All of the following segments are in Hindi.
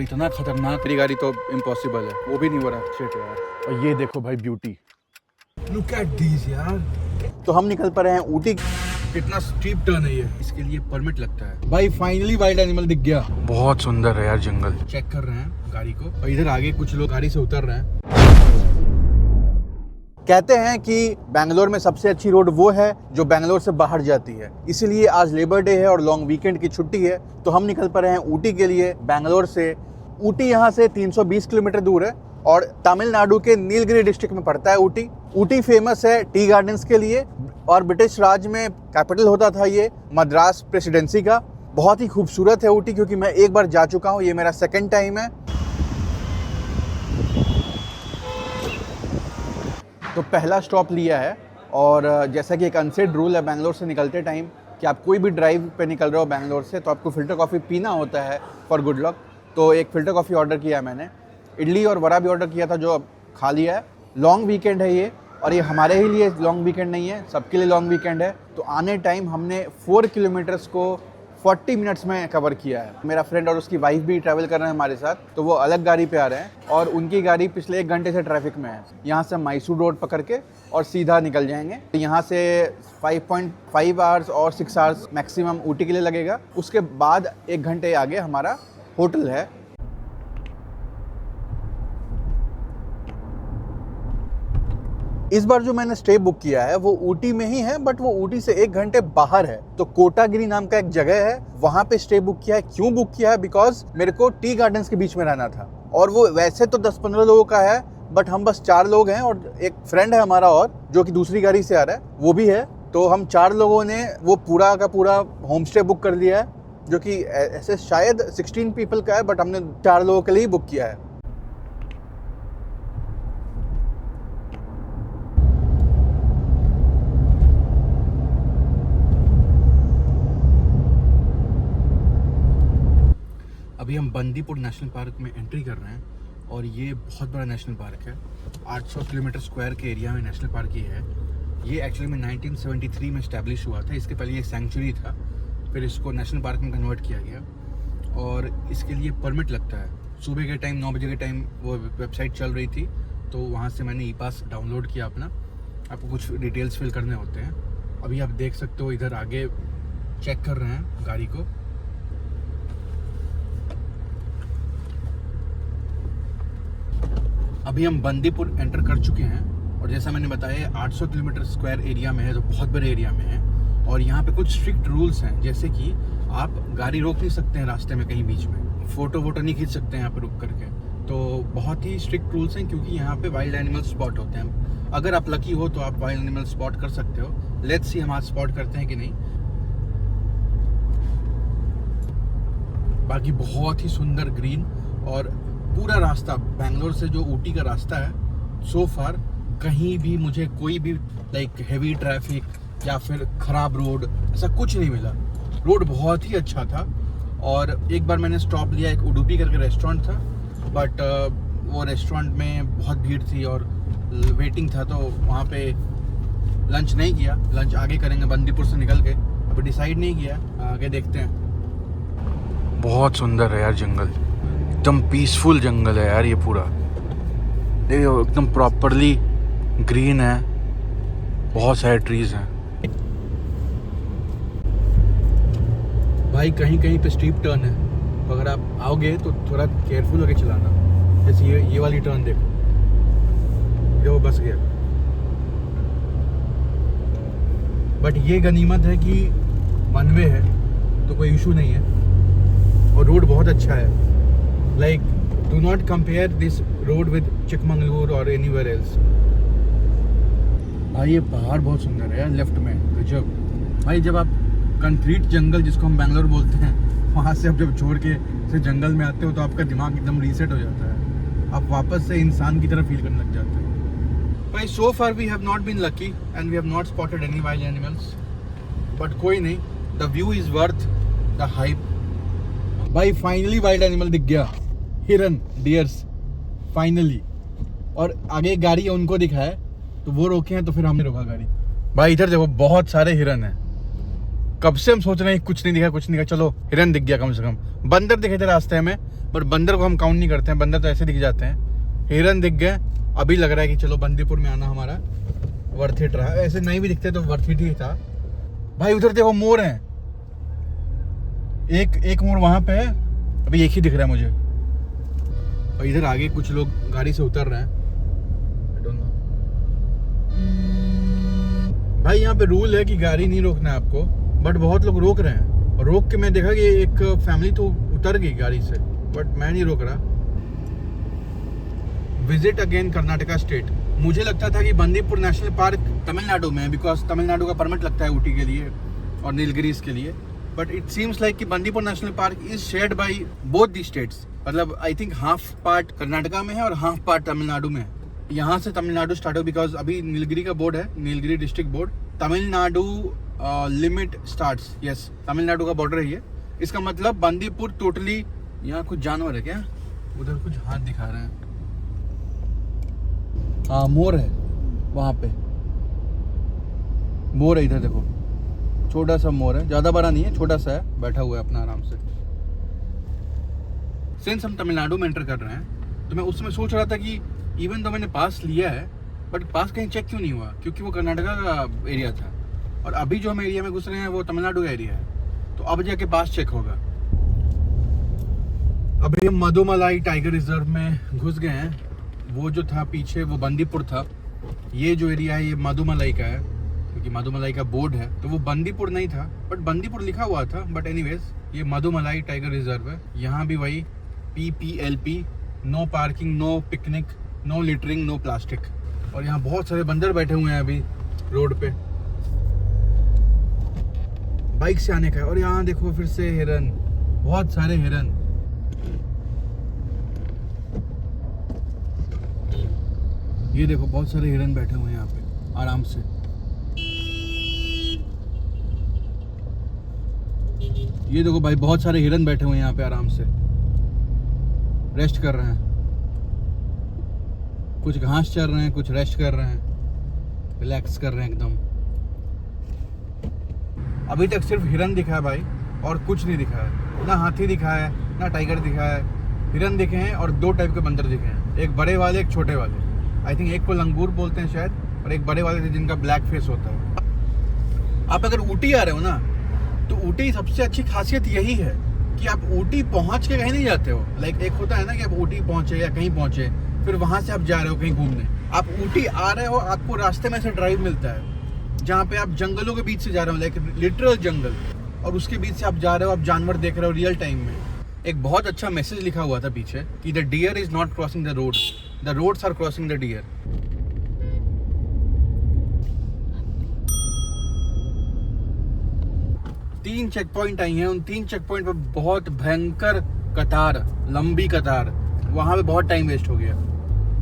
इतना खतरनाक मेरी गाड़ी तो इम्पॉसिबल है, वो भी नहीं हो रहा। शिट यार। और ये देखो भाई ब्यूटी, लुक एट दिस यार। तो हम निकल पा रहे हैं ऊटी। कितना स्टीप टर्न है ये, इसके लिए परमिट लगता है। भाई फाइनली वाइल्ड एनिमल दिख गया। बहुत सुंदर है यार जंगल। चेक कर रहे हैं गाड़ी को, और इधर आगे कुछ लोग गाड़ी से उतर रहे हैं। कहते हैं कि बैंगलोर में सबसे अच्छी रोड वो है जो बैंगलोर से बाहर जाती है, इसीलिए आज लेबर डे है और लॉन्ग वीकेंड की छुट्टी है, तो हम निकल पा रहे हैं ऊटी के लिए। बैंगलोर से ऊटी यहाँ से 320 किलोमीटर दूर है और तमिलनाडु के नीलगिरी डिस्ट्रिक्ट में पड़ता है ऊटी। ऊटी फेमस है टी गार्डन्स के लिए और ब्रिटिश राज में कैपिटल होता था ये मद्रास प्रेसिडेंसी का। बहुत ही खूबसूरत है ऊटी, क्योंकि मैं एक बार जा चुका हूँ, ये मेरा सेकंड टाइम है। तो पहला स्टॉप लिया है और जैसा कि एक अनसेड रूल है बैंगलोर से निकलते टाइम कि आप कोई भी ड्राइव पे निकल रहे हो बैंगलोर से तो आपको फ़िल्टर कॉफ़ी पीना होता है फॉर गुड लक। तो एक फ़िल्टर कॉफ़ी ऑर्डर किया है मैंने, इडली और वड़ा भी ऑर्डर किया था जो अब खा लिया है। लॉन्ग वीकेंड है ये, और ये हमारे ही लिए लॉन्ग वीकेंड नहीं है, सबके लिए लॉन्ग वीकेंड है। तो आने टाइम हमने 4 किलोमीटर्स को 40 मिनट्स में कवर किया है। मेरा फ्रेंड और उसकी वाइफ भी ट्रैवल कर रहे हैं हमारे साथ, तो वो अलग गाड़ी पे आ रहे हैं और उनकी गाड़ी पिछले 1 घंटे से ट्रैफिक में है। यहाँ से मैसूर रोड पकड़ के और सीधा निकल जाएंगे। यहाँ से 5.5 आवर्स और 6 आवर्स मैक्सिमम ऊटी के लिए लगेगा। उसके बाद 1 घंटे आगे हमारा होटल है। इस बार जो मैंने स्टे बुक किया है वो ऊटी में ही है, बट वो ऊटी से 1 घंटे बाहर है। तो कोटागिरी नाम का एक जगह है, वहां पे स्टे बुक किया है। क्यों बुक किया है? बिकॉज मेरे को टी गार्डन्स के बीच में रहना था, और वो वैसे तो 10-15 लोगों का है, बट हम बस 4 लोग हैं और एक फ्रेंड है हमारा और जो कि दूसरी गाड़ी से आ रहा है, वो भी है। तो हम 4 लोगों ने वो पूरा का पूरा होम स्टे बुक कर लिया है, जो कि ऐसे शायद 16 पीपल का है, बट हमने 4 लोगों के लिए बुक किया है। अभी हम बंदीपुर नेशनल पार्क में एंट्री कर रहे हैं, और ये बहुत बड़ा नेशनल पार्क है। 800 किलोमीटर स्क्वायर के एरिया में नेशनल पार्क ये है। ये एक्चुअली में 1973 में इस्टेब्लिश हुआ था। इसके पहले ये सेंचुरी था, फिर इसको नेशनल पार्क में कन्वर्ट किया गया, और इसके लिए परमिट लगता है। सुबह के टाइम 9 बजे के टाइम वो वेबसाइट चल रही थी, तो वहाँ से मैंने ई पास डाउनलोड किया अपना। आपको कुछ डिटेल्स फिल करने होते हैं। अभी आप देख सकते हो इधर आगे चेक कर रहे हैं गाड़ी को। अभी हम बंदीपुर एंटर कर चुके हैं, और जैसा मैंने बताया 800 किलोमीटर स्क्वायर एरिया में है, तो बहुत बड़े एरिया में है। और यहाँ पे कुछ स्ट्रिक्ट रूल्स हैं, जैसे कि आप गाड़ी रोक नहीं सकते हैं रास्ते में कहीं बीच में, फोटो वोटो नहीं खींच सकते हैं यहाँ पे रुक करके। तो बहुत ही स्ट्रिक्ट रूल्स हैं, क्योंकि यहाँ पे वाइल्ड एनिमल स्पॉट होते हैं। अगर आप लकी हो तो आप वाइल्ड एनिमल स्पॉट कर सकते हो। लेट्स सी हम आज स्पॉट करते हैं कि नहीं। बाकी बहुत ही सुंदर ग्रीन, और पूरा रास्ता बैंगलोर से जो ऊटी का रास्ता है, सो फार कहीं भी मुझे कोई भी लाइक हेवी ट्रैफिक या फिर ख़राब रोड ऐसा कुछ नहीं मिला। रोड बहुत ही अच्छा था। और एक बार मैंने स्टॉप लिया, एक उडुपी करके रेस्टोरेंट था, बट वो रेस्टोरेंट में बहुत भीड़ थी और वेटिंग था, तो वहाँ पे लंच नहीं किया। लंच आगे करेंगे बंदीपुर से निकल के, अभी डिसाइड नहीं किया, आगे देखते हैं। बहुत सुंदर है यार जंगल, एकदम पीसफुल जंगल है यार ये पूरा। देखो एकदम प्रॉपरली ग्रीन है, बहुत सारे ट्रीज हैं। भाई कहीं कहीं पे स्टीप टर्न है, तो अगर आप आओगे तो थोड़ा केयरफुल होके चलाना। जैसे ये वाली टर्न देखो, बस गया। बट ये गनीमत है कि वन वे है, तो कोई इशू नहीं है, और रोड बहुत अच्छा है। Like, do not compare this road with Chikmagalur or anywhere else. भाई ये पहाड़ बहुत सुंदर है यार, लेफ्ट में गजब। भाई जब आप कंक्रीट जंगल जिसको हम बैंगलोर बोलते हैं, वहाँ से आप जब छोड़ के से जंगल में आते हो तो आपका दिमाग एकदम रीसेट हो जाता है, आप वापस से इंसान की तरह फील करने लग जाते हो। भाई so far we have not been lucky and we have not spotted any wild animals, but कोई नहीं, the view is worth the hype. भाई फाइनली वाइल्ड एनिमल दिख गया, हिरन, डियर्स, फाइनली। और आगे एक गाड़ी है, उनको दिखाया, तो वो रोके हैं, तो फिर हमने रोका गाड़ी। भाई इधर देखो बहुत सारे हिरन हैं, कब से हम सोच रहे हैं कुछ नहीं दिखा, चलो हिरन दिख गया कम से कम। बंदर दिखे थे रास्ते में, पर बंदर को हम काउंट नहीं करते हैं, बंदर तो ऐसे दिख जाते हैं। हिरन दिख गए, अभी लग रहा है कि चलो बंदीपुर में आना हमारा वर्थ इट रहा। ऐसे नहीं भी दिखते तो वर्थ इट ही था भाई। उधर देखो मोर है, एक मोर वहां पे है, अभी एक ही दिख रहा है मुझे। और इधर आगे कुछ लोग गाड़ी से उतर रहे हैं, I don't know। भाई यहाँ पे रूल है कि गाड़ी नहीं रोकना है आपको, बट बहुत लोग रोक रहे हैं। और रोक के मैं देखा कि एक फैमिली तो उतर गई गाड़ी से, बट मैं नहीं रोक रहा। Visit again Karnataka state. मुझे लगता था कि बंदीपुर नेशनल पार्क तमिलनाडु में है, बिकॉज तमिलनाडु का परमिट लगता है ऊटी के लिए और नीलगिरीज के लिए। बट इट सीम्स लाइक कि Bandipur national park is shared by both the states. मतलब I think half part Karnataka में है और हाफ पार्ट तमिलनाडु में है। यहाँ से तमिलनाडु स्टार्ट हो, बिकॉज अभी नीलगिरी का बोर्ड है, Nilgiri district board. Tamil Nadu limit starts, yes Tamil Nadu का बॉर्डर है ये। इसका मतलब बंदीपुर टोटली। यहाँ कुछ जानवर है क्या? उधर कुछ हाथ दिखा रहे हैं। हाँ मोर है वहाँ पे, मोर है इधर देखो, छोटा सा मोर है, ज़्यादा बड़ा नहीं है, छोटा सा है, बैठा हुआ है अपना आराम से। सिंस हम तमिलनाडु में एंटर कर रहे हैं, तो मैं उसमें सोच रहा था कि इवन तो मैंने पास लिया है, बट पास कहीं चेक क्यों नहीं हुआ, क्योंकि वो कर्नाटका का एरिया था। और अभी जो हम एरिया में घुस रहे हैं वो तमिलनाडु का एरिया है, तो अब जाके पास चेक होगा। अभी हम मधुमलाई टाइगर रिजर्व में घुस गए हैं। वो जो था पीछे वो बंदीपुर था, ये जो एरिया है ये मधुमलाई का है, क्योंकि मधुमलाई का बोर्ड है। तो वो बंदीपुर नहीं था, बट बंदीपुर लिखा हुआ था। बट एनीवेज ये मधुमलाई टाइगर रिजर्व है। यहाँ भी वही PPLP, no parking, no picnic, no littering, no plastic. और यहाँ बहुत सारे बंदर बैठे हुए हैं अभी रोड पे, बाइक से आने का। और यहाँ देखो फिर से हिरन, बहुत सारे हिरन। ये देखो बहुत सारे हिरन बैठे हुए हैं यहाँ पे आराम से। ये देखो भाई बहुत सारे हिरन बैठे हुए हैं यहाँ पे आराम से, रेस्ट कर रहे हैं। कुछ घास चर रहे हैं, कुछ रेस्ट कर रहे हैं, रिलैक्स कर रहे हैं एकदम। अभी तक सिर्फ हिरन दिखा है भाई, और कुछ नहीं दिखा है। ना हाथी दिखा है, ना टाइगर दिखा है। हिरन दिखे हैं और दो टाइप के बंदर दिखे हैं, एक बड़े वाले, एक छोटे वाले। आई थिंक एक को लंगूर बोलते हैं शायद, और एक बड़े वाले थे जिनका ब्लैक फेस होता है। आप अगर ऊटी आ रहे हो ना, तो ऊटी सबसे अच्छी खासियत यही है कि आप ऊटी पहुंच के कहीं नहीं जाते हो। लाइक एक होता है ना कि आप ऊटी पहुंचे या कहीं पहुंचे, फिर वहां से आप जा रहे हो कहीं घूमने। आप ऊटी आ रहे हो, आपको रास्ते में से ड्राइव मिलता है जहाँ पे आप जंगलों के बीच से जा रहे हो, लाइक लिटरल जंगल, और उसके बीच से आप जा रहे हो, आप जानवर देख रहे हो रियल टाइम में। एक बहुत अच्छा मैसेज लिखा हुआ था पीछे कि the deer is not crossing the roads are crossing the deer. तीन चेक पॉइंट आई हैं, उन 3 चेक पॉइंट पर बहुत भयंकर कतार, लंबी कतार, वहां पे बहुत टाइम वेस्ट हो गया।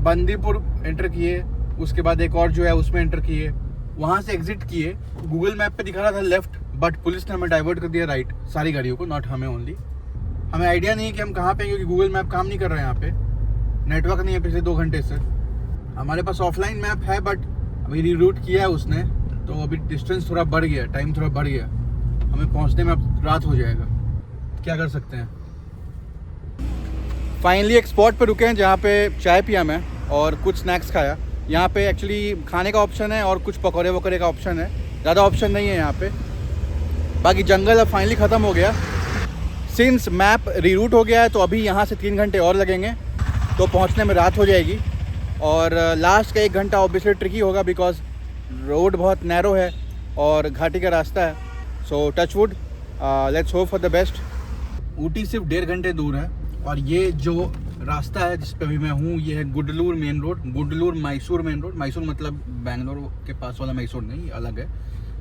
बंदीपुर एंटर किए, उसके बाद एक और जो है उसमें एंटर किए, वहां से एग्जिट किए। गूगल मैप पे दिखा रहा था लेफ्ट, बट पुलिस ने हमें डाइवर्ट कर दिया राइट, सारी गाड़ियों को, नॉट हमें ओनली। हमें आइडिया नहीं है कि हम कहाँ पे हैं, क्योंकि गूगल मैप काम नहीं कर रहा है यहाँ पे, नेटवर्क नहीं है पिछले 2 घंटे से। हमारे पास ऑफलाइन मैप है, बट अभी रीरूट किया है उसने, तो अभी डिस्टेंस थोड़ा बढ़ गया, टाइम थोड़ा बढ़ गया, हमें पहुँचने में अब रात हो जाएगा। क्या कर सकते हैं। फाइनली एक स्पॉट पे रुके हैं जहाँ पे चाय पिया मैं और कुछ स्नैक्स खाया। यहाँ पे एक्चुअली खाने का ऑप्शन है और कुछ पकौड़े वकौड़े का ऑप्शन है, ज़्यादा ऑप्शन नहीं है यहाँ पे। बाकी जंगल अब फाइनली ख़त्म हो गया। सिंस मैप रीरूट हो गया है, तो अभी यहाँ से 3 घंटे और लगेंगे, तो पहुँचने में रात हो जाएगी। और लास्ट का 1 घंटा ऑब्वियसली ट्रिकी होगा, बिकॉज रोड बहुत नैरो है और घाटी का रास्ता है। सो touch wood, let's hope for the best. Ooty सिर्फ 1.5 घंटे दूर है, और ये जो रास्ता है जिस पे भी मैं हूँ, ये है Gudalur main road, Gudalur Mysore main road. Mysore मतलब बैंगलोर के पास वाला मैसूर नहीं, ये अलग है,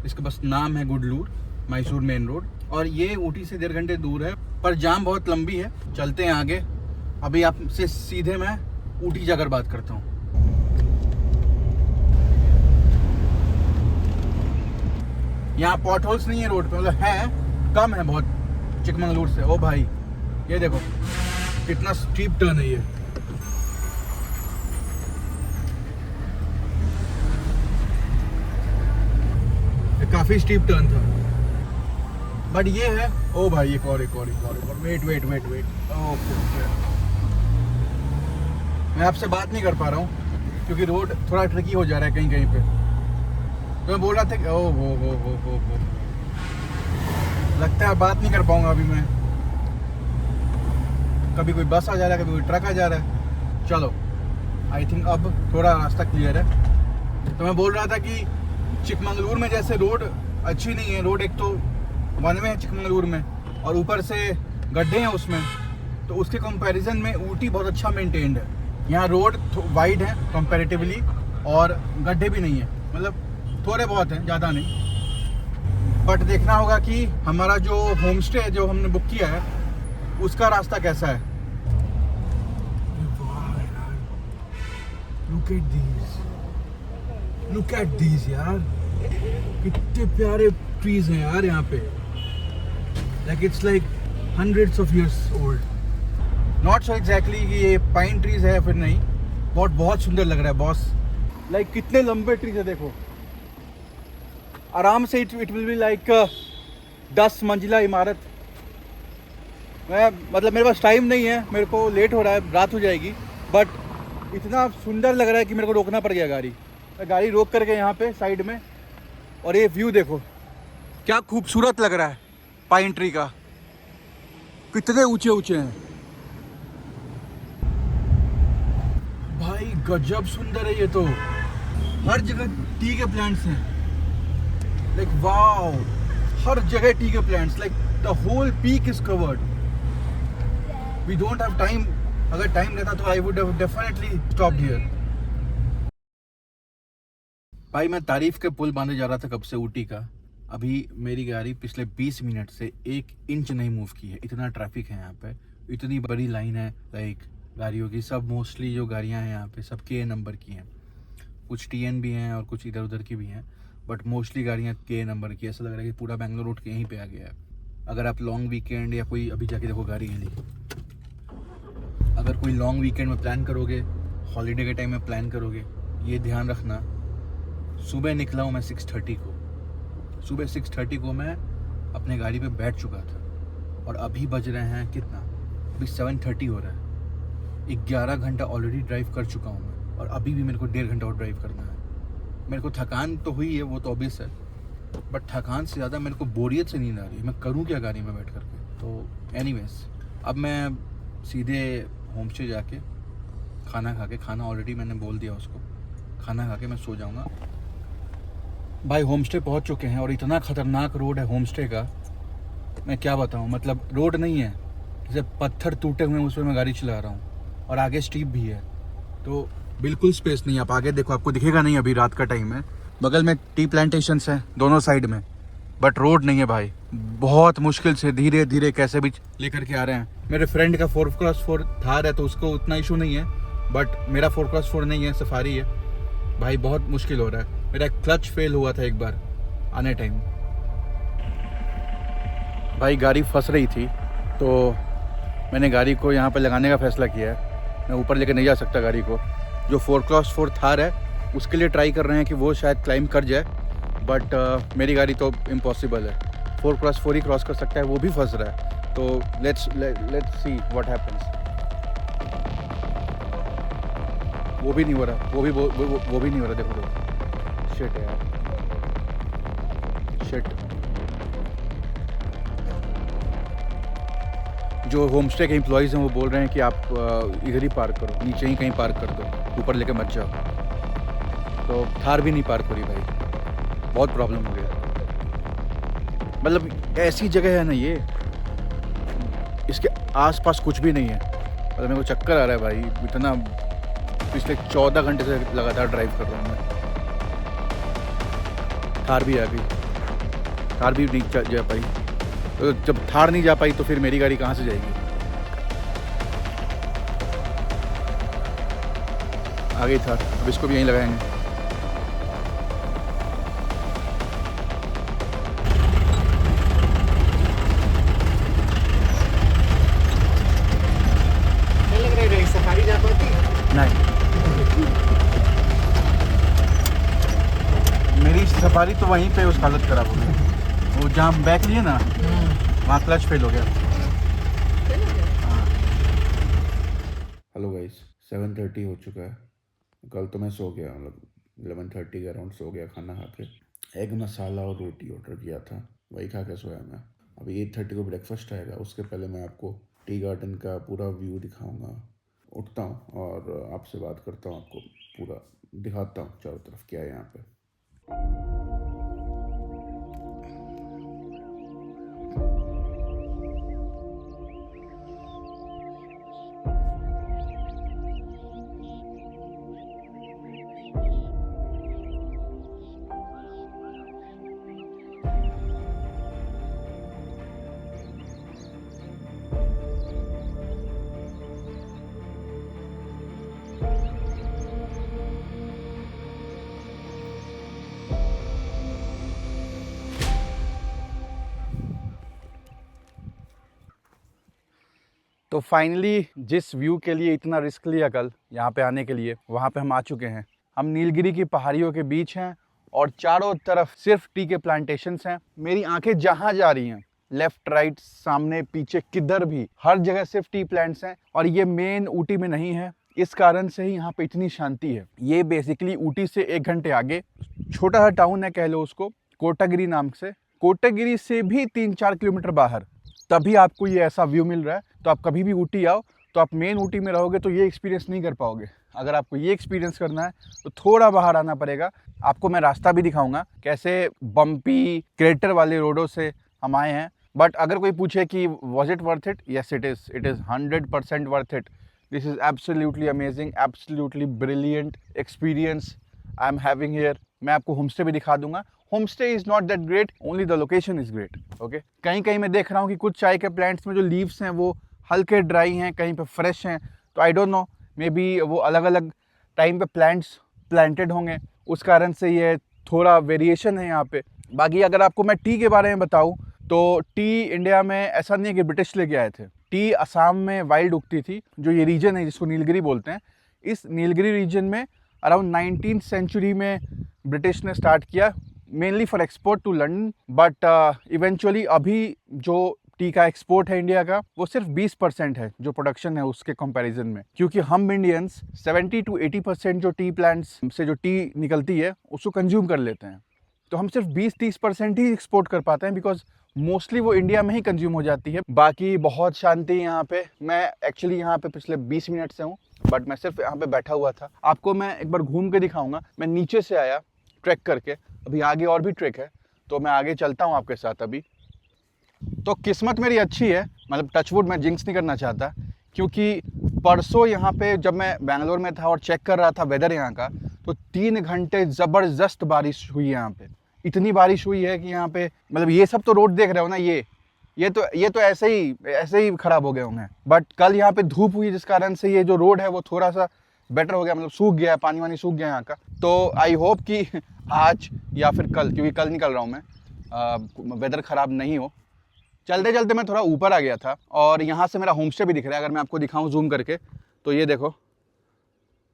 इसका बस नाम है गुडलूर मैसूर मेन रोड। और ये ऊटी से 1.5 घंटे दूर है, पर जाम बहुत लंबी है। चलते हैं आगे, अभी आपसे सीधे मैं ऊटी जाकर बात करता हूँ। यहाँ पॉट होल्स नहीं है रोड पे, मतलब है, कम है बहुत चिकमंगलूर से। ओ भाई ये देखो कितना स्टीप टर्न है ये। काफी स्टीप टर्न था। बट ये है, ओ भाई एक और वेट ओके। मैं आपसे बात नहीं कर पा रहा हूँ क्योंकि रोड थोड़ा ट्रिकी हो जा रहा है कहीं कहीं पे। तो मैं बोल रहा था कि ओ हो लगता है बात नहीं कर पाऊंगा अभी मैं। कभी कोई बस आ जा रहा है, कभी कोई ट्रक आ जा रहा है। चलो आई थिंक अब थोड़ा रास्ता क्लियर है। तो मैं बोल रहा था कि चिकमंगलुरु में जैसे रोड अच्छी नहीं है, रोड एक तो वन वे है चिकमंगलुरु में और ऊपर से गड्ढे हैं उसमें, तो उसके कंपैरिजन में ऊटी बहुत अच्छा मेंटेन्ड है। यहाँ रोड वाइड है कंपैरेटिवली और गड्ढे भी नहीं है, मतलब थोड़े बहुत हैं, ज़्यादा नहीं। बट देखना होगा कि हमारा जो होम स्टे है जो हमने बुक किया है उसका रास्ता कैसा है। लुक एट दीज यार, कितने प्यारे ट्रीज हैं यार यहाँ पे। Like it's like hundreds of years old. Not sure exactly कि ये पाइन ट्रीज है फिर नहीं, बहुत सुंदर लग रहा है बॉस। लाइक कितने लंबे ट्रीज है देखो, आराम से इट विल बी लाइक 10 मंजिला इमारत। मैं मतलब मेरे पास टाइम नहीं है, मेरे को लेट हो रहा है, रात हो जाएगी, बट इतना सुंदर लग रहा है कि मेरे को रोकना पड़ गया गाड़ी। मैं गाड़ी रोक करके यहाँ पे साइड में, और ये व्यू देखो क्या खूबसूरत लग रहा है पाइन ट्री का, कितने ऊंचे ऊंचे हैं भाई, गजब सुंदर है ये तो। हर जगह टी के प्लांट्स हैं, लाइक वाओ, हर जगह टी के plants, like the whole peak is covered. We don't have time, अगर टाइम रहता तो I would have definitely stopped here. भाई मैं तारीफ के पुल बांधे जा रहा था कब से ऊटी का, अभी मेरी गाड़ी पिछले 20 मिनट से 1 इंच नहीं मूव की है। इतना ट्रैफिक है यहाँ पे, इतनी बड़ी लाइन है लाइक गाड़ियों की। सब मोस्टली जो गाड़ियाँ हैं यहाँ पे सब के नंबर की हैं, कुछ TN भी हैं और कुछ इधर उधर की भी हैं, बट मोस्टली गाड़ियाँ के नंबर की। ऐसा लग रहा है कि पूरा बेंगलोर रोड के यहीं पे आ गया है। अगर आप लॉन्ग वीकेंड या कोई, अभी जाके देखो गाड़ी है नहीं, अगर कोई लॉन्ग वीकेंड में प्लान करोगे, हॉलीडे के टाइम में प्लान करोगे, ये ध्यान रखना। सुबह निकला हूँ मैं 6:30 को, सुबह 6:30 को मैं अपने गाड़ी पे बैठ चुका था और अभी बज रहे हैं कितना, अभी 7:30 हो रहा है। 11 घंटा ऑलरेडी ड्राइव कर चुका हूँ मैं, और अभी भी मेरे को 1.5 घंटा और ड्राइव करना है। मेरे को थकान तो हुई है, वो तो ऑब्वियस है, बट थकान से ज़्यादा मेरे को बोरियत से नींद आ रही है। मैं करूँ क्या गाड़ी में बैठ करके। तो एनीवेज अब मैं सीधे होम स्टे जाके खाना खा के, खाना ऑलरेडी मैंने बोल दिया उसको, खाना खा के मैं सो जाऊँगा। भाई होम स्टे पहुँच चुके हैं और इतना ख़तरनाक रोड है होम स्टे का, मैं क्या बताऊँ। मतलब रोड नहीं है, जैसे पत्थर टूटे हुए हैं उस पर मैं गाड़ी चला रहा हूँ, और आगे स्टीप भी है, तो बिल्कुल स्पेस नहीं। आप आगे देखो, आपको दिखेगा नहीं, अभी रात का टाइम है। बगल में टी प्लांटेशंस हैं दोनों साइड में, बट रोड नहीं है भाई। बहुत मुश्किल से धीरे धीरे कैसे भी लेकर के आ रहे हैं। मेरे फ्रेंड का 4x4 थार है तो उसको उतना इशू नहीं है, बट मेरा 4x4 नहीं है, सफारी है। भाई बहुत मुश्किल हो रहा है। मेरा क्लच फेल हुआ था एक बार आने टाइम, भाई गाड़ी फंस रही थी, तो मैंने गाड़ी को यहाँ पर लगाने का फैसला किया है। मैं ऊपर लेकर नहीं जा सकता गाड़ी को। जो 4x4 थार है उसके लिए ट्राई कर रहे हैं कि वो शायद क्लाइंब कर जाए, बट मेरी गाड़ी तो इम्पॉसिबल है। 4x4 ही क्रॉस कर सकता है, वो भी फंस रहा है। तो लेट्स सी व्हाट हैपेंस। वो भी नहीं हो रहा, वो भी नहीं हो रहा। देखो शिट यार, शिट। जो होम स्टे के एम्प्लॉयज़ हैं वो बोल रहे हैं कि आप इधर ही पार्क करो, नीचे ही कहीं पार्क कर दो, ऊपर लेके मत जाओ। तो थार भी नहीं पार्क हो रही भाई, बहुत प्रॉब्लम हो गया। मतलब ऐसी जगह है ना ये, इसके आसपास कुछ भी नहीं है। मतलब मेरे को चक्कर आ रहा है भाई, इतना पिछले 14 घंटे से लगातार ड्राइव कर रहा हूँ मैं। थार भी आ गई, थार भी नहीं जा पाई। तो जब थार नहीं जा पाई तो फिर मेरी गाड़ी कहाँ से जाएगी। आ गई थार, अब इसको भी यहीं लगाएंगे। लग रहा है सफारी जा पाती नहीं, मेरी सफारी तो वहीं पे उस हालत खराब हो गई। वो जहाँ बैक लिए ना वहाँ क्लच फेल हो गया। हेलो गाइस, 7:30 हो चुका है। कल तो मैं सो गया, मतलब 11:30 के अराउंड सो गया खाना खा के। एग मसाला और रोटी ऑर्डर किया था, वही खा के सोया मैं। अभी 8:30 को ब्रेकफास्ट आएगा, उसके पहले मैं आपको टी गार्डन का पूरा व्यू दिखाऊंगा। उठता हूँ और आपसे बात करता हूँ, आपको पूरा दिखाता हूँ चारों तरफ क्या है यहाँ पे। तो फाइनली जिस व्यू के लिए इतना रिस्क लिया कल यहाँ पे आने के लिए, वहाँ पे हम आ चुके हैं। हम नीलगिरी की पहाड़ियों के बीच हैं और चारों तरफ सिर्फ टी के प्लांटेशंस हैं। मेरी आंखें जहाँ जा रही हैं, लेफ्ट राइट सामने पीछे किधर भी, हर जगह सिर्फ टी प्लांट्स हैं। और ये मेन ऊटी में नहीं है, इस कारण से ही यहाँ पे इतनी शांति है। ये बेसिकली ऊटी से 1 घंटे आगे छोटा सा टाउन है, कह लो उसको, कोटागिरी नाम से। कोटागिरी से भी 3-4 किलोमीटर बाहर, तभी आपको ये ऐसा व्यू मिल रहा है। तो आप कभी भी ऊटी आओ तो आप मेन ऊटी में रहोगे तो ये एक्सपीरियंस नहीं कर पाओगे। अगर आपको ये एक्सपीरियंस करना है तो थोड़ा बाहर आना पड़ेगा। आपको मैं रास्ता भी दिखाऊंगा, कैसे बम्पी क्रेटर वाले रोडों से हम आए हैं। बट अगर कोई पूछे कि was it worth it, yes it is 100% worth it. This is absolutely amazing, absolutely brilliant experience I am having here. मैं आपको होमस्टे भी दिखा दूंगा। Homestay is not that great, only the location is great. Okay, कहीं कहीं मैं देख रहा हूँ कि कुछ चाय के प्लांट्स में जो लीव्स हैं वो हल्के ड्राई हैं, कहीं पे फ्रेश हैं। तो I don't know, may be वो अलग अलग टाइम पे प्लांट्स प्लांटेड होंगे, उस कारण से ये थोड़ा वेरिएशन है यहाँ पे। बाकी अगर आपको मैं टी के बारे में बताऊँ तो टी इंडिया में ऐसा नहीं है कि ब्रिटिश लेके आए थे। टी असम में वाइल्ड उगती थी, जो ये रीजन है जिसको नीलगिरी बोलते हैं। इस नीलगिरी रीजन में अराउंड 19th सेंचुरी में ब्रिटिश ने स्टार्ट किया, mainly for export to London. But eventually अभी जो टी का एक्सपोर्ट है इंडिया का, वो सिर्फ 20% है जो प्रोडक्शन है उसके कंपैरिजन में। क्योंकि हम इंडियंस 70 to 80% जो टी प्लांट्स से जो टी निकलती है उसको कंज्यूम कर लेते हैं। तो हम सिर्फ 20-30% ही एक्सपोर्ट कर पाते हैं, बिकॉज मोस्टली वो इंडिया में ही कंज्यूम हो जाती है। बाकी बहुत शांति यहाँ पे। मैं एक्चुअली यहाँ पे पिछले 20 मिनट से हूँ, बट मैं सिर्फ यहाँ पे बैठा हुआ था। आपको मैं एक बार घूम के दिखाऊंगा। मैं नीचे से आया ट्रैक करके, अभी आगे और भी ट्रैक है, तो मैं आगे चलता हूँ आपके साथ अभी। तो किस्मत मेरी अच्छी है, मतलब टचवुड, मैं जिंक्स नहीं करना चाहता, क्योंकि परसों यहाँ पे जब मैं बैंगलोर में था और चेक कर रहा था वेदर यहाँ का, तो 3 घंटे ज़बरदस्त बारिश हुई यहाँ पे। इतनी बारिश हुई है कि यहाँ पे, मतलब ये सब तो रोड देख रहे हो ना, ये तो ऐसे ही ख़राब हो गए होंगे। बट कल यहाँ पे धूप हुई, जिस कारण से ये जो रोड है वो थोड़ा सा बेटर हो गया, मतलब सूख गया, पानी वानी सूख गया यहाँ का। तो आई होप कि आज या फिर कल, क्योंकि कल निकल रहा हूँ मैं, वेदर ख़राब नहीं हो। चलते चलते मैं थोड़ा ऊपर आ गया था और यहाँ से मेरा होमस्टे भी दिख रहा है। अगर मैं आपको दिखाऊँ जूम करके तो ये देखो,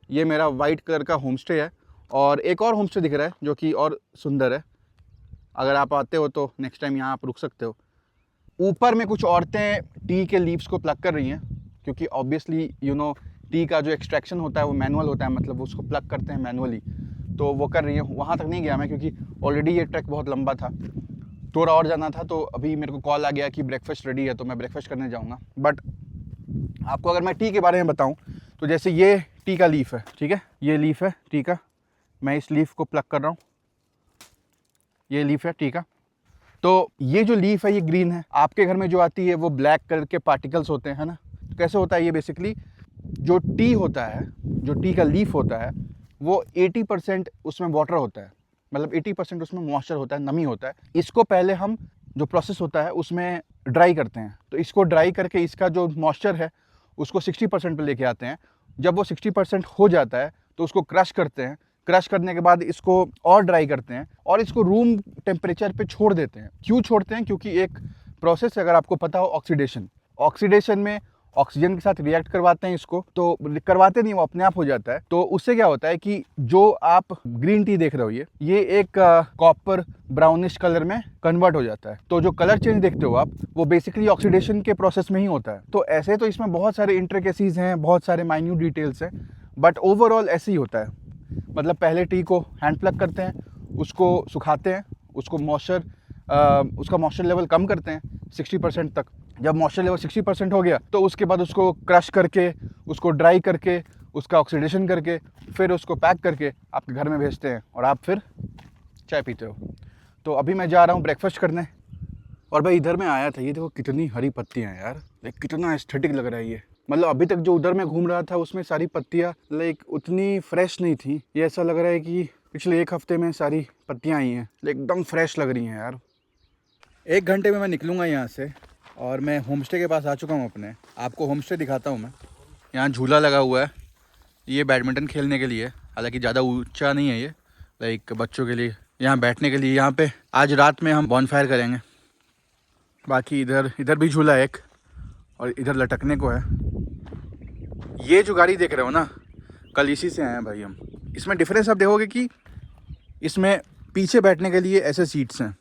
ये मेरा वाइट कलर का होमस्टे है। और एक और होमस्टे दिख रहा है जो कि और सुंदर है। अगर आप आते हो तो नेक्स्ट टाइम यहाँ आप रुक सकते हो। ऊपर में कुछ औरतें टी के लीव्स को प्लग कर रही हैं, क्योंकि ऑब्वियसली यू नो टी का जो एक्सट्रैक्शन होता है वो मैनुअल होता है, मतलब उसको प्लग करते हैं मैनुअली, तो वो कर रही हैं। वहाँ तक नहीं गया मैं, क्योंकि ऑलरेडी ये ट्रैक बहुत लंबा था, थोड़ा और जाना था। तो अभी मेरे को कॉल आ गया कि ब्रेकफास्ट रेडी है, तो मैं ब्रेकफास्ट करने जाऊँगा। बट आपको अगर मैं टी के बारे में बताऊँ तो जैसे ये टी का लीफ है, ठीक है, ये लीफ है टी का, मैं इस लीफ को प्लग कर रहा हूँ, ये लीफ है टी का। तो ये जो लीफ है ये ग्रीन है, आपके घर में जो आती है वो ब्लैक कलर के पार्टिकल्स होते हैं, है ना। तो कैसे होता है ये, बेसिकली जो टी होता है, जो टी का लीफ होता है, वो 80% उसमें वाटर होता है, मतलब 80% उसमें मॉइस्चर होता है, नमी होता है। इसको पहले हम जो प्रोसेस होता है उसमें ड्राई करते हैं। तो इसको ड्राई करके इसका जो मॉइस्चर है उसको 60% पे लेके आते हैं। जब वो 60% हो जाता है तो उसको क्रश करते हैं। क्रश करने के बाद इसको और ड्राई करते हैं और इसको रूम टेम्परेचर पे छोड़ देते हैं। क्यों छोड़ते हैं? क्योंकि एक प्रोसेस, अगर आपको पता हो, ऑक्सीडेशन में ऑक्सीजन के साथ रिएक्ट करवाते हैं इसको, तो करवाते नहीं, वो अपने आप हो जाता है। तो उससे क्या होता है कि जो आप ग्रीन टी देख रहे हो ये एक कॉपर ब्राउनिश कलर में कन्वर्ट हो जाता है। तो जो कलर चेंज देखते हो आप, वो बेसिकली ऑक्सीडेशन के प्रोसेस में ही होता है। तो ऐसे तो इसमें बहुत सारे इंट्रिकेसीज हैं, बहुत सारे माइन्यूट डिटेल्स हैं, बट ओवरऑल ऐसे ही होता है। मतलब पहले टी को हैंड प्लग करते हैं, उसको सुखाते हैं, उसको उसका मॉइस्चर लेवल कम करते हैं 60% तक। जब मॉइस्चर लेवल 60% हो गया तो उसके बाद उसको क्रश करके, उसको ड्राई करके, उसका ऑक्सीडेशन करके, फिर उसको पैक करके आपके घर में भेजते हैं और आप फिर चाय पीते हो। तो अभी मैं जा रहा हूँ ब्रेकफास्ट करने। और भाई इधर मैं आया था, ये देखो कितनी हरी पत्तियाँ हैं यार, लाइक कितना एस्थेटिक लग रहा है ये। मतलब अभी तक जो उधर मैं घूम रहा था उसमें सारी पत्तियाँ लाइक उतनी फ्रेश नहीं थी। ये ऐसा लग रहा है कि पिछले 1 हफ्ते में सारी पत्तियाँ आई हैं, एकदम फ्रेश लग रही हैं यार। 1 घंटे में मैं निकलूँगा यहाँ से और मैं होम स्टे के पास आ चुका हूँ अपने। आपको होम स्टे दिखाता हूँ मैं। यहाँ झूला लगा हुआ है, ये बैडमिंटन खेलने के लिए, हालांकि ज़्यादा ऊंचा नहीं है ये, लाइक बच्चों के लिए। यहाँ बैठने के लिए, यहाँ पे आज रात में हम बॉनफायर करेंगे। बाकी इधर भी झूला है एक, और इधर लटकने को है। ये जो गाड़ी देख रहे हो ना, कल इसी से आए हैं भाई हम। इसमें डिफरेंस आप देखोगे कि इसमें पीछे बैठने के लिए ऐसे सीट्स हैं,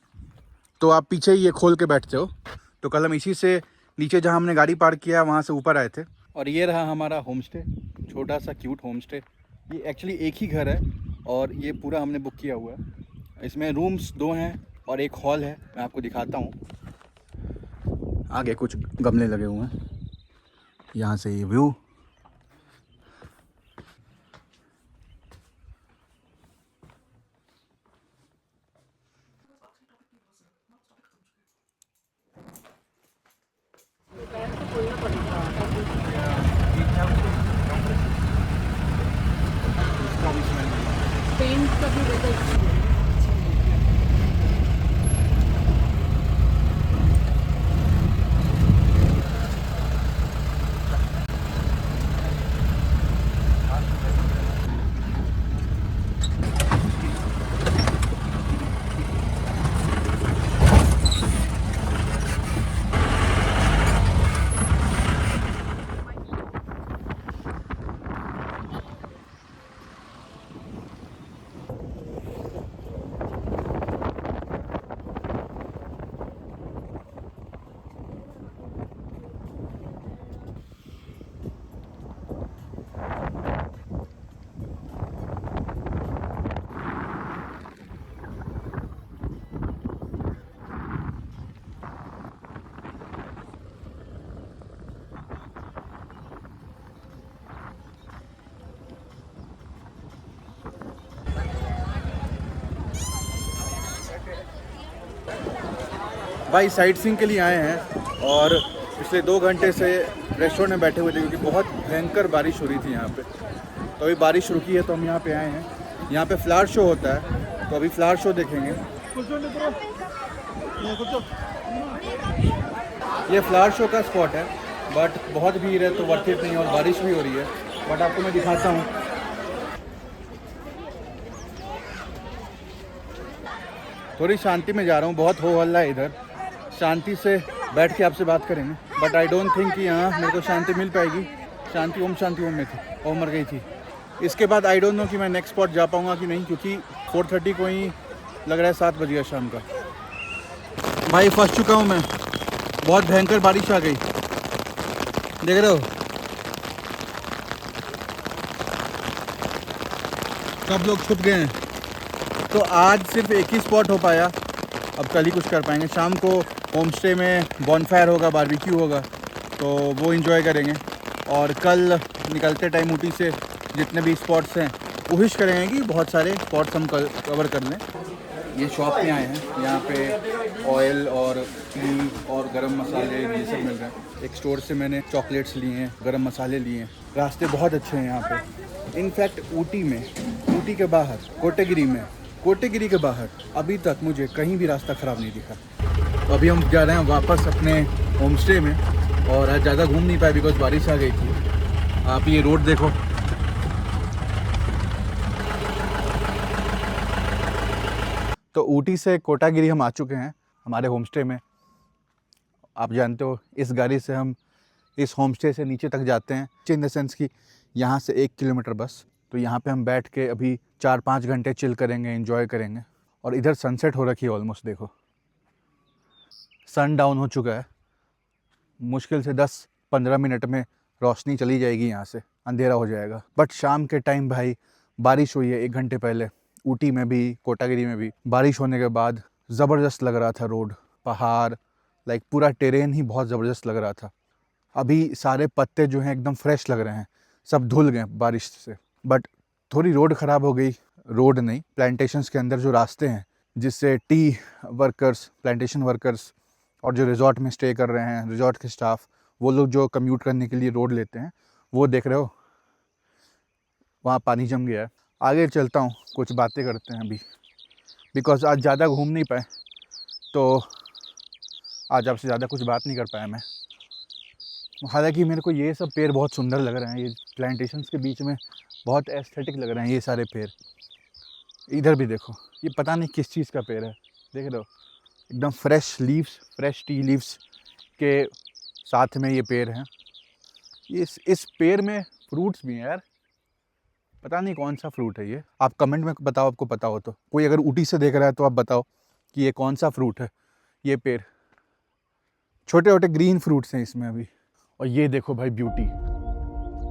तो आप पीछे ही ये खोल के बैठते हो। तो कल हम इसी से नीचे जहाँ हमने गाड़ी पार्क किया वहाँ से ऊपर आए थे। और ये रहा हमारा होम स्टे, छोटा सा क्यूट होम स्टे। ये एक्चुअली एक ही घर है और ये पूरा हमने बुक किया हुआ है। इसमें रूम्स 2 हैं और एक हॉल है, मैं आपको दिखाता हूँ। आगे कुछ गमले लगे हुए हैं, यहाँ से ये व्यू। पेंट का भी रहता है। भाई साइट सीइंग के लिए आए हैं और पिछले 2 घंटे से रेस्टोरेंट में बैठे हुए थे क्योंकि बहुत भयंकर बारिश हो रही थी यहाँ पे। तो अभी बारिश रुकी है तो हम यहाँ पे आए हैं। यहाँ पे फ्लावर शो होता है, तो अभी फ्लावर शो देखेंगे। ये फ्लावर शो का स्पॉट है, बट बहुत भीड़ है तो वर्थ इट नहीं, और बारिश भी हो रही है। बट आपको मैं दिखाता हूँ। थोड़ी शांति में जा रहा हूँ, बहुत हो हल्ला है इधर। शांति से बैठ के आपसे बात करेंगे, बट आई डोंट थिंक कि यहाँ मेरे को शांति मिल पाएगी। शांति ओम में थी और मर गई थी। इसके बाद आई डोंट नो कि मैं नेक्स्ट स्पॉट जा पाऊँगा कि नहीं, क्योंकि 4:30 को ही लग रहा है 7 बज गया शाम का। भाई फंस चुका हूँ मैं, बहुत भयंकर बारिश आ गई, देख रहे हो। सब लोग छुप गए हैं, तो आज सिर्फ एक ही स्पॉट हो पाया। अब कल ही कुछ कर पाएंगे। शाम को होम स्टे में बॉनफायर होगा, बारबेक्यू होगा, तो वो एंजॉय करेंगे। और कल निकलते टाइम ऊटी से जितने भी स्पॉट्स हैं कोशिश करेंगे कि बहुत सारे स्पॉट्स हम कवर कर लें। ये शॉप पे आए हैं, यहाँ पे ऑयल और टी और गरम मसाले ये सब मिल रहे हैं। एक स्टोर से मैंने चॉकलेट्स लिए हैं, गरम मसाले लिए हैं। रास्ते बहुत अच्छे हैं यहाँ पे। इनफैक्ट ऊटी के बाहर कोटेगिरी के बाहर अभी तक मुझे कहीं भी रास्ता ख़राब नहीं दिखा। तो अभी हम जा रहे हैं वापस अपने होम स्टे में, और आज ज़्यादा घूम नहीं पाए बिकॉज बारिश आ गई थी। आप ये रोड देखो, तो ऊटी से कोटागिरी हम आ चुके हैं हमारे होम स्टे में। आप जानते हो इस गाड़ी से हम इस होम स्टे से नीचे तक जाते हैं, इन द सेंस कि यहाँ से 1 किलोमीटर बस। तो यहाँ पे हम बैठ के अभी 4-5 घंटे चिल करेंगे, एंजॉय करेंगे। और इधर सनसेट हो रखी है ऑलमोस्ट, देखो सन डाउन हो चुका है। मुश्किल से 10-15 मिनट में रोशनी चली जाएगी, यहाँ से अंधेरा हो जाएगा। बट शाम के टाइम भाई बारिश हुई है 1 घंटे पहले, ऊटी में भी कोटागिरी में भी बारिश होने के बाद ज़बरदस्त लग रहा था रोड, पहाड़, लाइक पूरा टेरेन ही बहुत ज़बरदस्त लग रहा था। अभी सारे पत्ते जो हैं एकदम फ्रेश लग रहे हैं, सब धुल गए बारिश से। बट थोड़ी रोड ख़राब हो गई, रोड नहीं, प्लांटेशंस के अंदर जो रास्ते हैं जिससे टी वर्कर्स, प्लांटेशन वर्कर्स और जो रिजॉर्ट में स्टे कर रहे हैं, रिजॉर्ट के स्टाफ, वो लोग जो कम्यूट करने के लिए रोड लेते हैं, वो देख रहे हो वहाँ पानी जम गया है। आगे चलता हूँ, कुछ बातें करते हैं अभी, बिकॉज आज ज़्यादा घूम नहीं पाए, तो आज आपसे ज़्यादा कुछ बात नहीं कर पाया मैं। हालांकि मेरे को ये सब पेड़ बहुत सुंदर लग रहे हैं, ये प्लांटेशंस के बीच में बहुत एस्थेटिक लग रहे हैं ये सारे पेड़। इधर भी देखो, ये पता नहीं किस चीज़ का पेड़ है, देख रहे हो एकदम fresh leaves, fresh tea leaves के साथ में ये पेड़ हैं। ये इस पेड़ में फ्रूट्स भी हैं यार, पता नहीं कौन सा फ्रूट है ये। आप कमेंट में बताओ, आपको पता हो तो। कोई अगर ऊटी से देख रहा है तो आप बताओ कि ये कौन सा फ्रूट है। ये पेड़ छोटे छोटे ग्रीन फ्रूट्स हैं इसमें अभी। और ये देखो भाई ब्यूटी,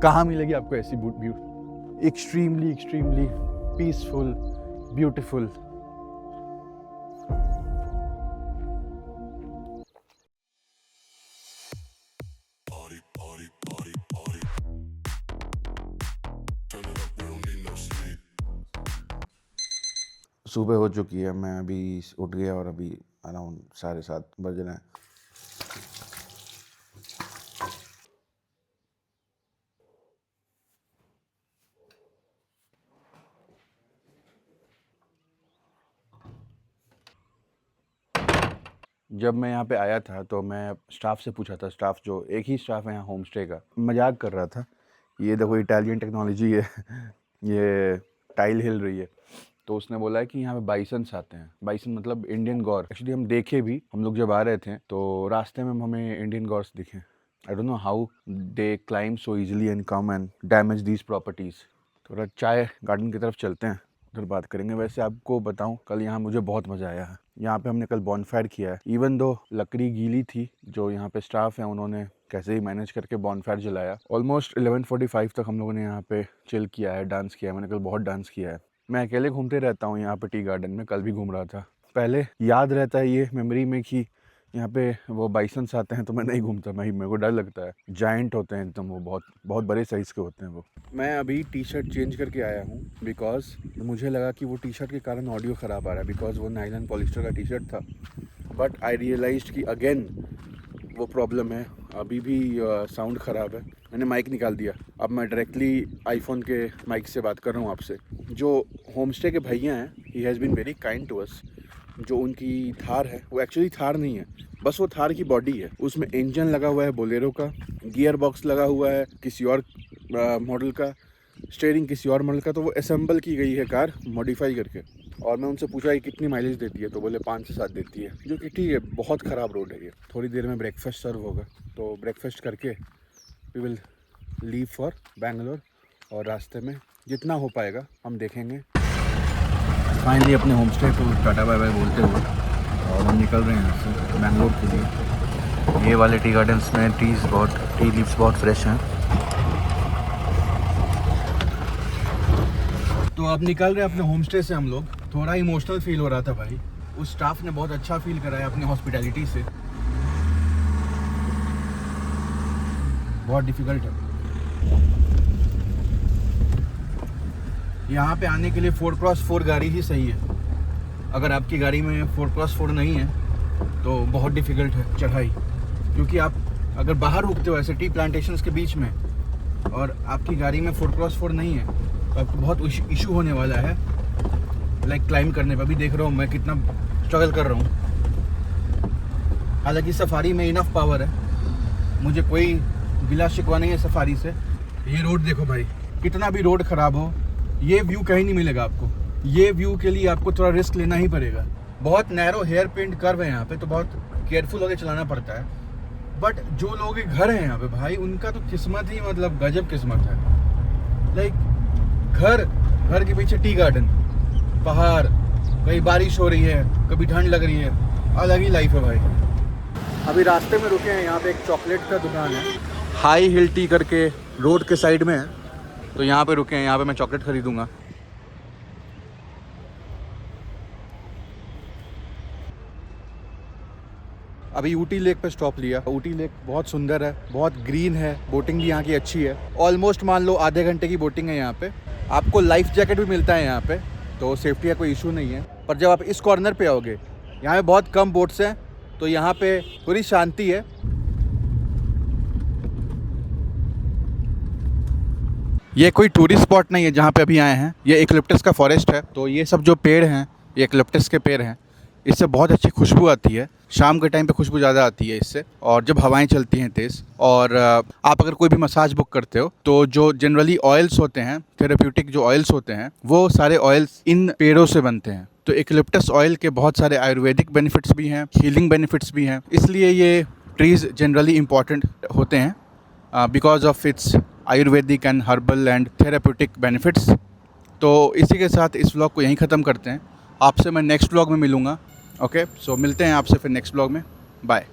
कहाँ मिलेगी आपको ऐसी beauty, extremely extremely peaceful, beautiful. सुबह हो चुकी है, मैं अभी उठ गया और अभी अराउंड 7:30 बज रहे हैं। जब मैं यहाँ पे आया था तो मैं स्टाफ से पूछा था, स्टाफ जो एक ही स्टाफ है यहाँ होम स्टे का, मजाक कर रहा था, ये देखो इटालियन टेक्नोलॉजी है ये टाइल हिल रही है। तो उसने बोला है कि यहाँ पे बाइसन्स आते हैं, बाइसन मतलब इंडियन गौर। एक्चुअली हम देखे भी, हम लोग जब आ रहे थे तो रास्ते में हमें इंडियन गौर्स दिखे। I don't know how they climb so easily and come and damage these properties. थोड़ा चाय गार्डन की तरफ चलते हैं, उधर बात करेंगे। वैसे आपको बताऊं, कल यहाँ मुझे बहुत मज़ा आया है। यहाँ पे हमने कल बॉनफायर किया है, इवन दो लकड़ी गीली थी, जो यहाँ पे स्टाफ है उन्होंने कैसे ही मैनेज करके बॉनफायर जलाया। ऑलमोस्ट 11:45 तक हम लोगों ने यहाँ पे चिल किया है, डांस किया है। मैंने कल बहुत डांस किया है। मैं अकेले घूमते रहता हूँ यहाँ पे टी गार्डन में, कल भी घूम रहा था। पहले याद रहता है ये मेमोरी में कि यहाँ पे वो बाइसन्स आते हैं तो मैं नहीं घूमता, मेरे को डर लगता है। जायंट होते हैं एकदम, वो बहुत बहुत बड़े साइज़ के होते हैं वो। मैं अभी टी शर्ट चेंज करके आया हूँ बिकॉज मुझे लगा कि वो टी शर्ट के कारण ऑडियो ख़राब आ रहा है, बिकॉज वो नायलॉन पॉलिस्टर का टी शर्ट था। बट आई रियलाइज्ड कि अगेन वो प्रॉब्लम है, अभी भी साउंड ख़राब है। मैंने माइक निकाल दिया, अब मैं डायरेक्टली आईफोन के माइक से बात कर रहा हूँ आपसे। जो होम स्टे के भैया हैं, he has been very kind to us. जो उनकी थार है वो एक्चुअली थार नहीं है, बस वो थार की बॉडी है। उसमें इंजन लगा हुआ है बोलेरो का, गियर बॉक्स लगा हुआ है किसी और मॉडल का, स्टीयरिंग किसी और मॉडल का। तो वो असेंबल की गई है कार मॉडिफाई करके। और मैं उनसे पूछा कि कितनी माइलेज देती है, तो बोले 5 से 7 देती है, जो कि ठीक है। बहुत ख़राब रोड है ये। थोड़ी देर में ब्रेकफास्ट सर्व होगा, तो ब्रेकफास्ट करके we will leave for Bangalore. और रास्ते में जितना हो पाएगा हम देखेंगे। फाइनली अपने होम स्टे को टाटा बाय बाय बोलते हुए और हम निकल रहे हैं यहाँ से बैंगलोर के लिए। ये वाले टी गार्डन्स में टी लीव्स बहुत फ्रेश हैं। तो अब निकल रहे हैं अपने होम स्टे से हम लोग। थोड़ा इमोशनल फील हो रहा था भाई, उस स्टाफ ने बहुत अच्छा फील कराया अपनी हॉस्पिटैलिटी से। बहुत डिफिकल्ट है यहाँ पे आने के लिए। 4x4 गाड़ी ही सही है। अगर आपकी गाड़ी में 4x4 नहीं है तो बहुत डिफ़िकल्ट है चढ़ाई, क्योंकि आप अगर बाहर रुकते हो ऐसे टी प्लांटेशंस के बीच में और आपकी गाड़ी में 4x4 नहीं है तो आपको बहुत इशू होने वाला है लाइक क्लाइंब करने पर। भी देख रहा हूँ मैं कितना स्ट्रगल कर रहा हूँ। हालांकि सफारी में इनफ पावर है, मुझे कोई गिला शिकवा नहीं है सफारी से। ये रोड देखो भाई, कितना भी रोड ख़राब हो ये व्यू कहीं नहीं मिलेगा आपको। ये व्यू के लिए आपको थोड़ा रिस्क लेना ही पड़ेगा। बहुत नैरो हेयर पिन कर्व है यहाँ पे, तो बहुत केयरफुल होकर चलाना पड़ता है। बट जो लोगों के घर हैं यहाँ पे भाई, उनका तो किस्मत ही मतलब गजब किस्मत है। लाइक घर के पीछे टी गार्डन, पहाड़, कहीं बारिश हो रही है, कभी ठंड लग रही है, अलग ही लाइफ है भाई। अभी रास्ते में रुके हैं, यहाँ पे एक चॉकलेट का दुकान है, हाई हिल टी करके, रोड के साइड में है। तो यहाँ पे रुके हैं, यहाँ पे मैं चॉकलेट खरीदूंगा। अभी ऊटी लेक पे स्टॉप लिया। ऊटी लेक बहुत सुंदर है, बहुत ग्रीन है, बोटिंग भी यहाँ की अच्छी है। ऑलमोस्ट मान लो आधे घंटे की बोटिंग है यहाँ पे। आपको लाइफ जैकेट भी मिलता है यहाँ पे, तो सेफ्टी का कोई इशू नहीं है। पर जब आप इस कॉर्नर पे आओगे, यहाँ पे बहुत कम बोट्स हैं, तो यहाँ पे पूरी शांति है। ये कोई टूरिस्ट स्पॉट नहीं है जहाँ पे अभी आए हैं। ये यूकलिप्टस का फॉरेस्ट है, तो ये सब जो पेड़ हैं ये यूकलिप्टस के पेड़ हैं। इससे बहुत अच्छी खुशबू आती है, शाम के टाइम पे खुशबू ज़्यादा आती है इससे, और जब हवाएं चलती हैं तेज़। और आप अगर कोई भी मसाज बुक करते हो तो जो जनरली ऑयल्स होते हैं, थेरेप्यूटिक जो ऑयल्स होते हैं, वो सारे ऑयल्स इन पेड़ों से बनते हैं। तो यूकलिप्टस ऑयल के बहुत सारे आयुर्वेदिक बेनिफिट्स भी हैं, हीलिंग बेनिफिट्स भी हैं। इसलिए ये ट्रीज़ जनरली इम्पॉर्टेंट होते हैं because of its Ayurvedic and herbal and therapeutic benefits. तो इसी के साथ इस व्लॉग को यहीं ख़त्म करते हैं। आपसे मैं नेक्स्ट व्लॉग में मिलूँगा। ओके, सो मिलते हैं आपसे फिर नेक्स्ट व्लॉग में। बाय।